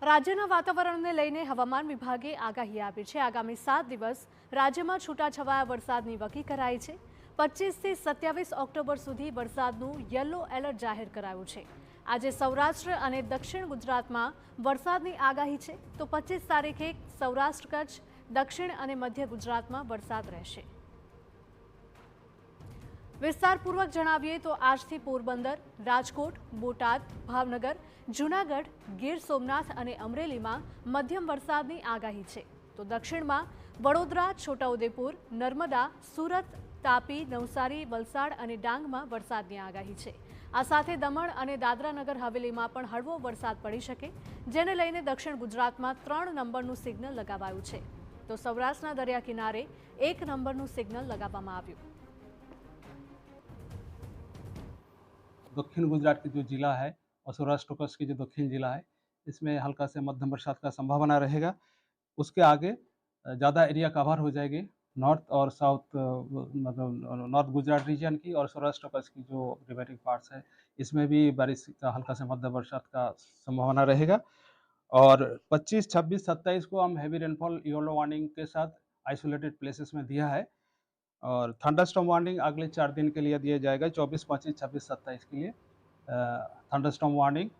રાજ્યના વાતાવરણને લઈને હવામાન વિભાગે આગાહી આપી છે। આગામી 7 દિવસ રાજ્યમાં છૂટાછવાયા વરસાદની વકી કરાઈ છે। 25 થી 27 ઓક્ટોબર સુધી વરસાદનું યલો એલર્ટ જાહેર કરાયું છે। આજે સૌરાષ્ટ્ર અને દક્ષિણ ગુજરાતમાં વરસાદની આગાહી છે, તો 25 તારીખે સૌરાષ્ટ્ર, કચ્છ, દક્ષિણ અને મધ્ય ગુજરાતમાં વરસાદ રહેશે। વિસ્તારપૂર્વક જણાવીએ તો આજથી પોરબંદર, રાજકોટ, બોટાદ, ભાવનગર, જૂનાગઢ, ગીર સોમનાથ અને અમરેલીમાં મધ્યમ વરસાદની આગાહી છે, તો દક્ષિણમાં વડોદરા, છોટાઉદેપુર, નર્મદા, સુરત, તાપી, નવસારી, વલસાડ અને ડાંગમાં વરસાદની આગાહી છે। આ સાથે દમણ અને દાદરા નગર હવેલીમાં પણ હળવો વરસાદ પડી શકે, જેને લઈને દક્ષિણ ગુજરાતમાં 3 નંબરનું સિગ્નલ લગાવાયું છે, તો સૌરાષ્ટ્રના દરિયા કિનારે 1 નંબરનું સિગ્નલ લગાવવામાં આવ્યું। दक्षिण गुजरात के जो जिला है और सौराष्ट्र कच्छ के जो दक्षिण जिला है, इसमें हल्का से मध्यम बरसात का संभावना रहेगा। उसके आगे ज़्यादा एरिया कवर हो जाएगी नॉर्थ और साउथ, मतलब नॉर्थ गुजरात रीजन की और सौराष्ट्र कच्छ की जो रिमेनिंग पार्ट्स है, इसमें भी बारिश का हल्का से मध्यम बरसात का संभावना रहेगा। और 25, 26, 27 को हम हैवी रेनफॉल येलो वार्निंग के साथ आइसोलेटेड प्लेसेस में दिया है और थंडरस्टॉर्म वार्निंग अगले 4 दिन के लिए दिया जाएगा। 24, 25, 26, 27 के लिए थंडरस्टॉर्म वार्निंग